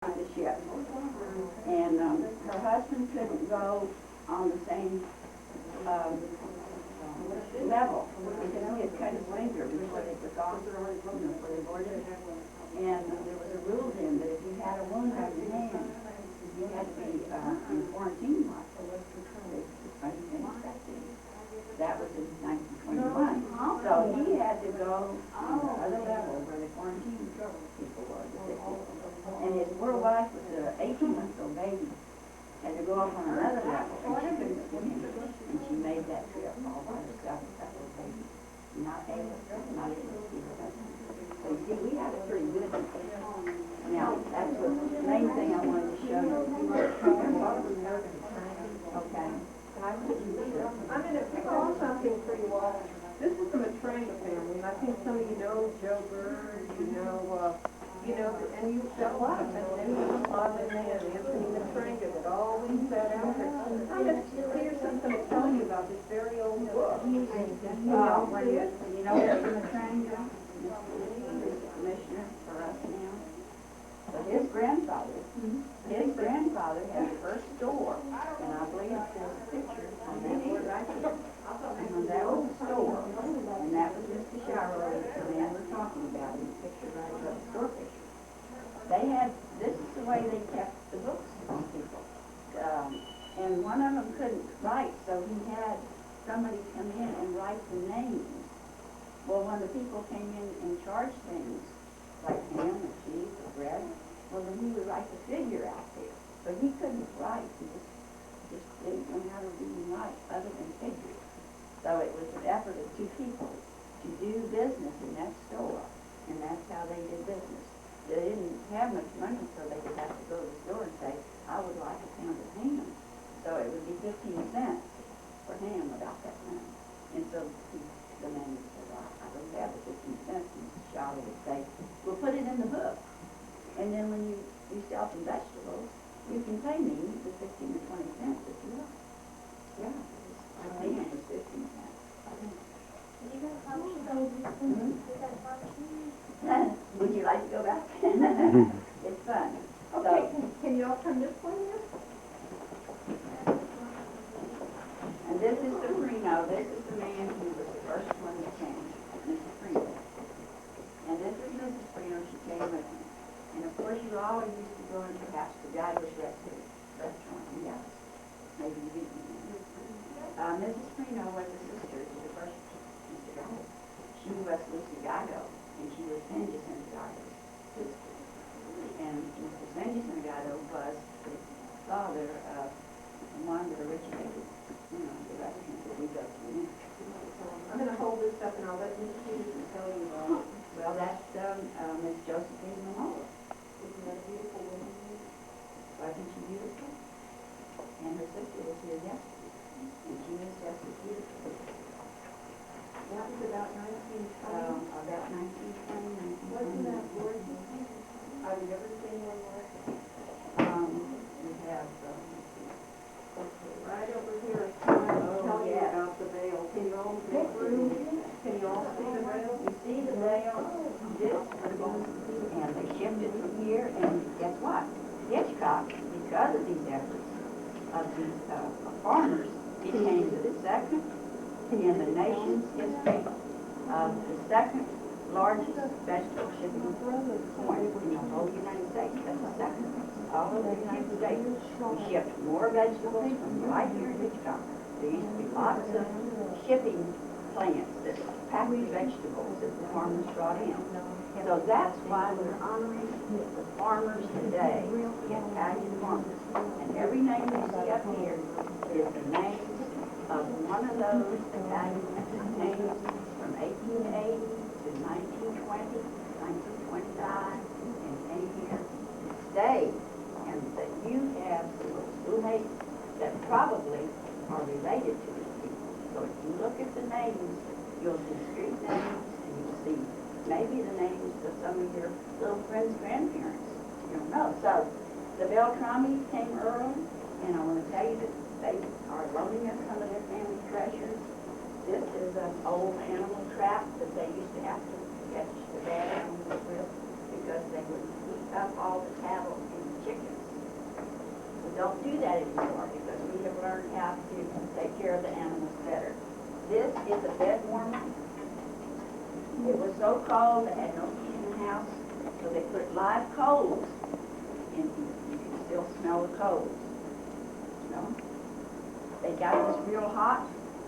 on the ship. And her husband couldn't go on the same level because he had cut his finger before they took off, before they boarded. And there was a rule then that if you had a wound on your hand, you had to be in quarantine. That was in 1921. So he had to go on the other level where the quarantine people were, the sick people. And his poor wife with the 18-month-old baby had to go up on another level, and she couldn't swim in. And she made that trip all by herself with that little baby. Not able to see her husband. So you see, we have it pretty good. Now, that's the main thing I wanted to show you. Okay. I'm going to pick on something for you all. This is the Matranga family, and I think some of you know Joe Bird, and you've got a lot of them. And there's a lot of them, Anthony Matranga, that always sat out there. I'm going to hear something to tell you about this very old book. You know Mr. Matranga, Mr. Commissioner for us now. But his grandfather had the first store, and I believe there's a picture on that board right here. And that was the store, and that was Mr. Shiro, the man we're talking about in the picture right above the store picture. This is the way they kept the books on people. And one of them couldn't write, so he had somebody come in and write the names. Well, when the people came in and charged things, like ham or cheese or bread, well, then he would write the figure out there. So he couldn't write. He just didn't know how to read and write other than figures. So it was an effort of two people to do business in that store, and that's how they did business. They didn't have much money, so they would have to go to the store and say, I would like a pound of ham. So it would be 15 cents for ham about that time. And so the man would say, well, I don't have the 15 cents. And Charlie would say, well, put it in the book. And then when you sell some vegetables, you can pay me the 15 or 20 cents if you want. Yeah, the ham was 15 cents. Would you like to go back? It's fun. Okay, can you all turn this way here? And this is the Freno. This is the man who was the first one that came, Mrs. Freno. And this is Mrs. Freno. She came with me. And of course, you always used to go into Pastor Guy's restaurant. Yes. Maybe you didn't know. Mrs. Freno was a sister to the first Mr. Guy. She was Lucy Gatto, and she was Sanderson Gatto's sister. And Mr. Sanderson Gatto was the father of the one that originated, the restaurant that we go to now. I'm going to hold this up, and I'll let Ms. Peterson tell you about it. Well, that's Miss Josephine Manola. Isn't that a beautiful woman? Wasn't she beautiful? And her sister was here yesterday, and she was just as beautiful. That was about 1920. About 1920, 1920. Wasn't that gorgeous? I've never seen one like it. We have, Right over here, it's telling you yeah. about the veil. Can you all see through? Can you all see the veil? you see the veil, and they shifted from here, and guess what? Hitchcock, because of these efforts of these farmers, became the second in the nation's history of the second largest vegetable shipping point in the whole United States. That's the second. All over the United States, we shipped more vegetables from right here in Hitchcock. There used to be lots of shipping plants that packed the vegetables that the farmers brought in. So that's why we're honoring the farmers today, the Italian farmers. And every name you see up here is the name of one of those Italian names from 1880 to 1920, 1925, and came here to stay. And that you have schoolmates that probably are related to these people. So if you look at the names, you'll see street names, and you'll see maybe the names of some of your little friends' grandparents. You don't know. So the Beltrami came early, and I want to tell you that they are loading up some of their family treasures. This is an old animal trap that they used to have to catch the bad animals with because they would eat up all the cattle in don't do that anymore because we have learned how to take care of the animals better. This is a bed warmer. It was so cold, they had no heat in the house, so they put live coals in here. You can still smell the coals. You know? They got this real hot,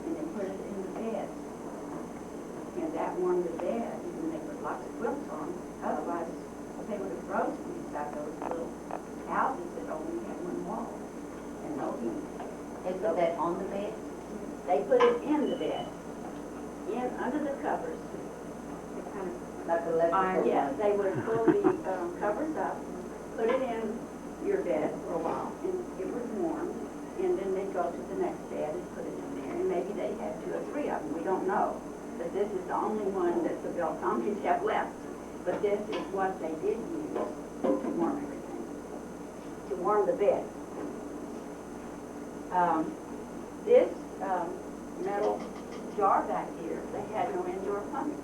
and they put it in the bed. And that warmed the bed, and they put lots of quilts on. Otherwise, they would have frozen inside those little houses that only had one wall and no heat. They put that on the bed? They put it in the bed, under the covers. Like electrical? Yeah, they would pull the covers up, put it in your bed for a while, and it was warm, and then they'd go to the next bed and put it in there, and maybe they had 2 or 3 of them, we don't know. But this is the only one that the Belcombes have left. But this is what they did use to warm everything, to warm the bed. This metal jar back here, they had no indoor plumbing.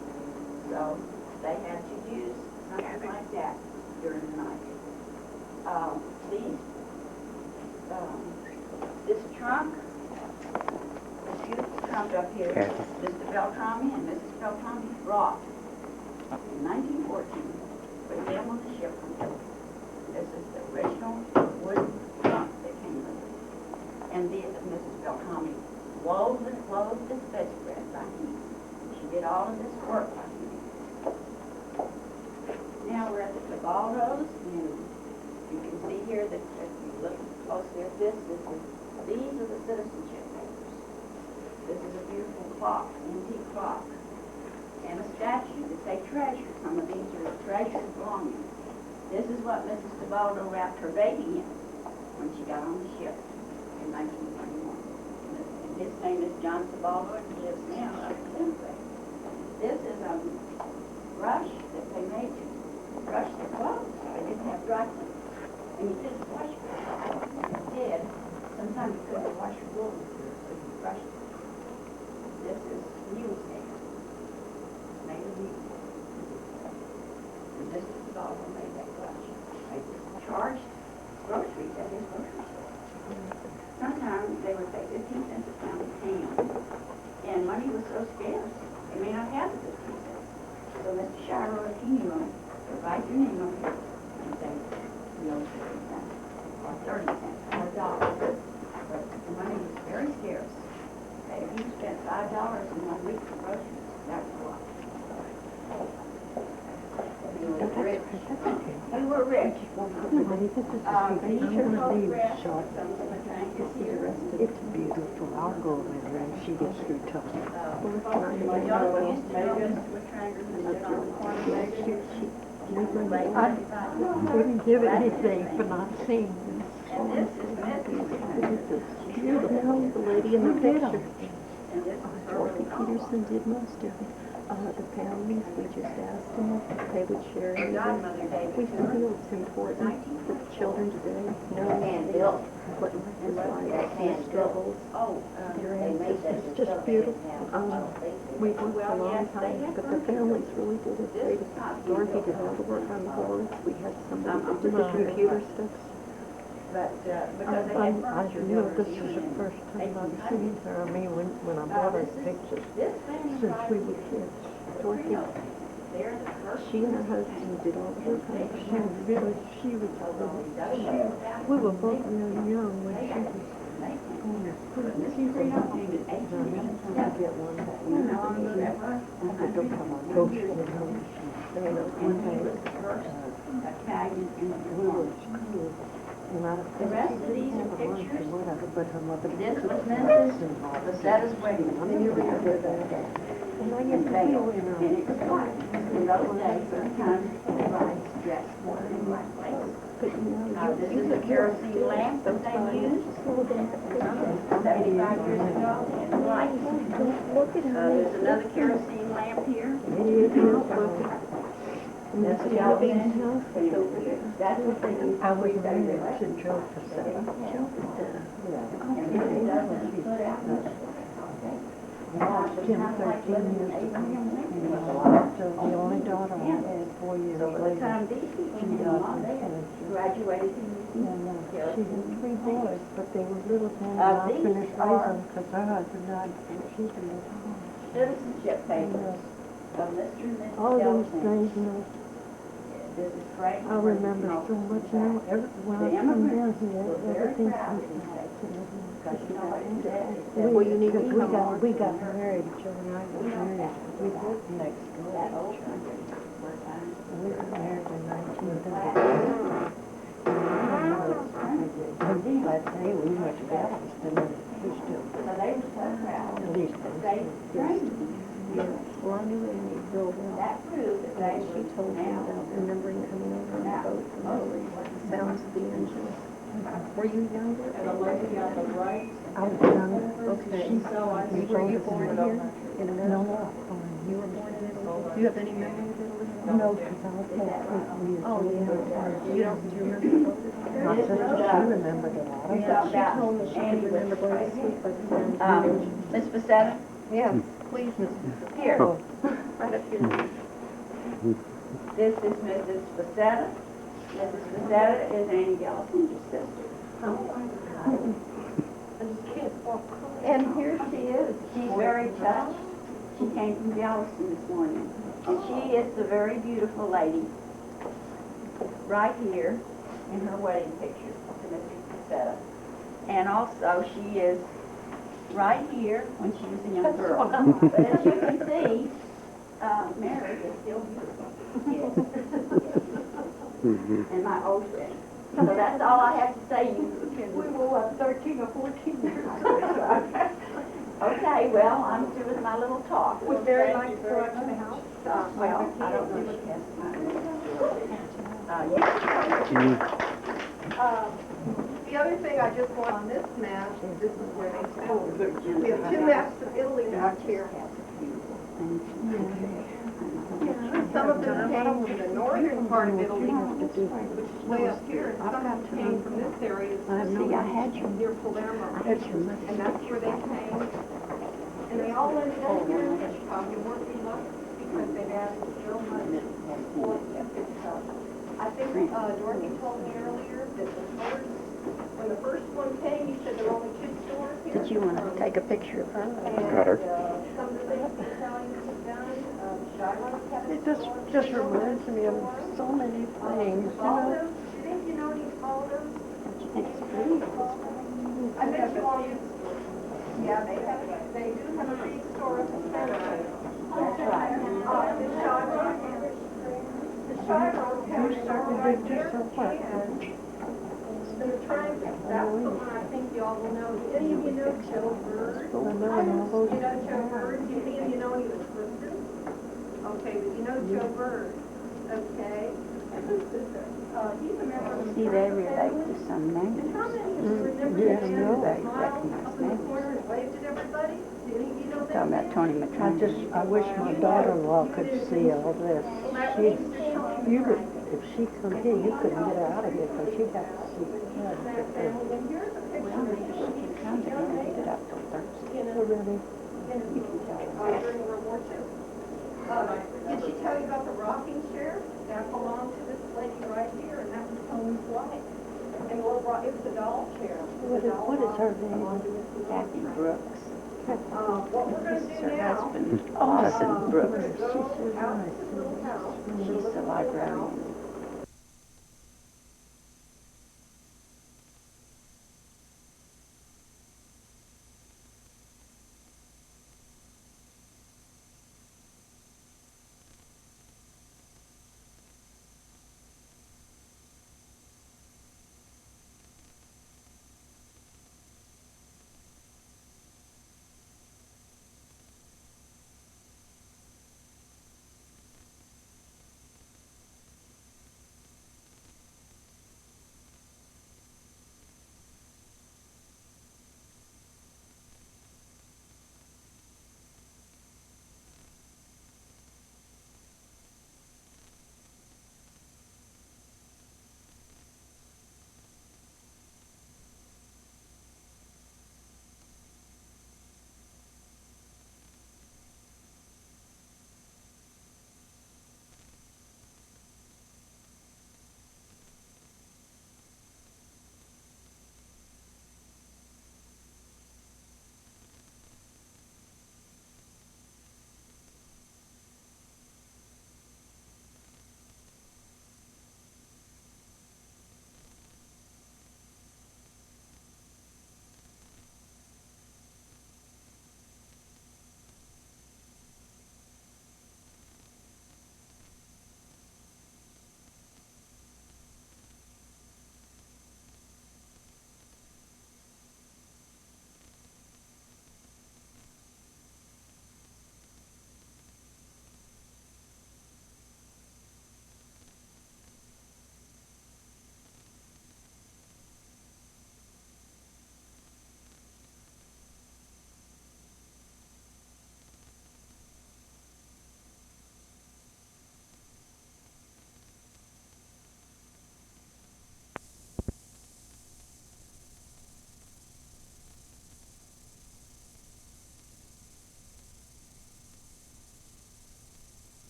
So they had to use something like that during the night. This trunk, this beautiful trunk up here, Mr. Belcombe and Mrs. Belcombe brought in 1914 for them on the ship from Italy. This is the original wooden trunk that came with it. And Mrs. Belcombe wove this bedspread by hand. She did all of this work by hand. Now we're at the Cabaldos, and you can see here that if you look closely at this, these are the citizenship papers. This is a beautiful clock, antique clock, and a statue that say treasure. Some of these are treasures belonging. This is what Mrs. Cabaldo wrapped her baby in when she got on the ship in 1921. And his name is John Cabaldo, and he lives now up in Denver. This is a brush that they made to brush their clothes. They didn't have dry cleaning. And you couldn't wash it. If you did, sometimes you couldn't wash your wool, so you brush it. This is mule hair. Made of mule. And this is the dog who made that brush. They charged groceries at his grocery store. Sometimes they would pay 15 cents a pound of ham. And money was so scarce, they may not have the 15 cents. So Mr. Shiro, if he knew him, would write your name on here and say, no 50 cents, or 30 cents, or $1. But the money was very scarce. If you spent $5 in 1 week for groceries, that was a lot. You were rich. You were rich. These are photographs of some of the triangles here. It's beautiful. I'll go over there and she gets through talking. My daughter used to know this with triangles and sit on the corner there. I didn't give it anything for not seeing this. And this is Mrs. It's beautiful. The lady in the picture. And this is her Dorothy little Peterson did most of it. The families, we just asked them if they would share anything. godmother gave We it to her. feel it's important for the children today, knowing Hand built. what life is like, That's their hand built. struggles, Oh, their They made that ancestors. It's just beautiful. We worked a long time, but the families really did it. Dorothy did all the work on the boards. We had somebody that did the computer stuff. but, because they I had furniture know builders this is using the it. first time I've seen her. I mean, when I bought her pictures This family since we probably were kids. Dorothy, they're the first. she and her husband did all the work on it. She was really, we were both really young when she was going to school. This is green up named it I get one that You know how long ago that was? I could look on my coach and they know one And he day was the first Italian in the we were world. at school. And I The rest of these are pictures. whatever, but her mother. This was Mrs. Rosetta's wedding. I mean, you remember that. And I used to feel, you know. And it was white. In those days, sometimes the brides dressed more in white lace. But you know, This is a kerosene lamp that they used 75 years ago, and light. Look at how There's another kerosene lamp here. it is. That's the Galvin house. That's what they do. I was married to Joe Casella. Joe Casella. And then it doesn't put out much. Lost him 13 years ago. So the only daughter I had 4 years So by the later. time these people came along, they had graduated in She had 3 boys, but they were little tiny These orphanage are- raisins because her husband died before she could live home. Citizenship papers of Mr. and Mrs. All those Delphine. things, you know, This is Frank. I remember so much now. When I come down here, everything comes back to me. Well, you need to come We got married, Joe and I got married. We lived next door. That old one. We were married in 1930. That day we went to Galveston and we still, So they were so proud. at least They trained me. Well, I knew Annie real well. That proved that they She were told me now. about remembering coming over on the Now, boat and all the sounds of the engine. Were you younger? And the lady on the right, I was younger. okay, She- so I you see were where you you born born here? in In America? No, you were born in Italy. Do you have any memory of Italy? No, because I was Catholic. Oh, yeah. You don't, do you remember? My sister, she remembered a lot of Yeah, it. She told me she could remember going to sleep by the sound of the engine. Miss Becerra, Yes, please, Miss. here. Right up here. This is Mrs. Becerra. Mrs. Becerra is Annie Gallison's sister. And here she is. She's very touched. She came from Galveston this morning. And she is the very beautiful lady right here in her wedding picture to Mrs. Becerra. And also she is right here when she was a young girl. But as you can see, Mary is still beautiful. Yes. And my old friend. So that's all I have to say. We were 13 or 14 years old. Okay, well, I'm through with my little talk. Would Mary like to go out to the house? Well, I don't know if she has time. Yes. The other thing I just want on this map, this is where they stand. We have 2 maps of Italy back here. Some of them came from the northern part of Italy, which is way up here, and some of them came from this area, near Palermo. And that's where they came. And they all ended up here in Hitchcock, and weren't reluctant because they've added so much support to Hitchcock. I think Dorothy told me earlier that when the first one came, you said there were only 2 stores here. Did you want to take a picture of her? Got her. Some of the things the Italians have done, Shiloh's had a It store. just reminds me of so many things, you All know? those, do you think you know any all those? It's pretty. I bet you all use. Yeah, they do have a big store at the center. That's right. The Shiloh. The Shiloh has a store right here. And the triangle, that's the one I think you all will know. Do any of you know Joe Bird? I know, and all those. You know Joe Bird? Do any of you know any of his sisters? Okay, but you know Joe Bird, okay? He's a member of the. See, they relate to some And names. how many of you remember Yeah, that I man know. that smiled up in the corner and waved at everybody? Do any of you know that? Talking about Tony I McTrone. I wish my daughter-in-law could see all this. You could, if she come here, you couldn't get her out of here because she'd have to see it. And here's a picture Well, of maybe she can come, but don't leave it up till Thursday. Already. during World War II. Did she tell you about the rocking chair? That belonged to this lady right here, and that was Tony's wife. And it was a doll chair. What is her name? Kathy Brooks. What we're gonna This is do her now. husband, Austin We're Brooks. gonna go out to this little house. She's the librarian.